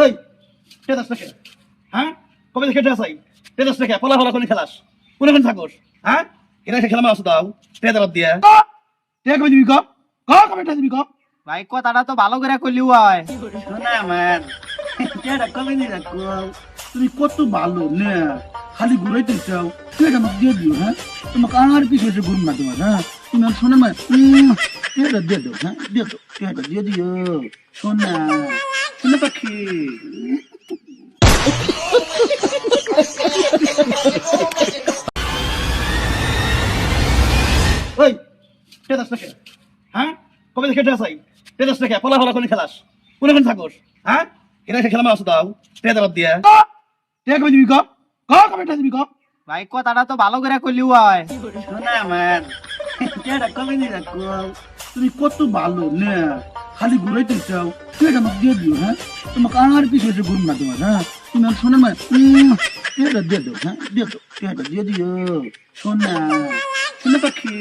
ওই টেদাস না খেলা, হ্যাঁ কবে থেকে ড্রেস আই টেদাস না খেলা, ফলা কোন খেলাস কোন থাকোস, হ্যাঁ এটা খেলা মাছ দাও টেদার দিয়া তে কবে দিবি কবে দিবি ভাই কথাটা তো ভালো করে কইলি হয়। শোনা আমার টেডা কবে নি রাখো, তুমি কত ভালো না খালি ঘুরাইতে চাও, টেডা আমাকে দিয়ে দিও, হ্যাঁ তোমাকে আর পিছনে ঘুরুন না তোমার, হ্যাঁ তুমি আর শোনা মা টেডা দিয়ে দাও, হ্যাঁ দিয়ে দাও টেডা দিয়ে দিও শোনা শোনা পাখি। ওই টেদাস না খেলা, হ্যাঁ কবে থেকে ড্রেস আই টেদাস না খেলা, ফলা কোন খেলাস কোন থাকোস, হ্যাঁ এটা খেলা মাছ দাও টেদার দিয়া তে কবে দিবি কবে দিবি ভাই কথাটা তো ভালো করে কইলি হয়। শোনা আমার টেডা কবে নি রাখো, তুমি কত ভালো না খালি ঘুরাইতে চাও, টেডা আমাকে দিয়ে দিও, হ্যাঁ তোমাকে আর পিছনে ঘুরুন না তোমার, হ্যাঁ তুমি আর শোনা মা টেডা দিয়ে দাও, হ্যাঁ দিয়ে দাও টেডা দিয়ে দিও শোনা শোনা পাখি।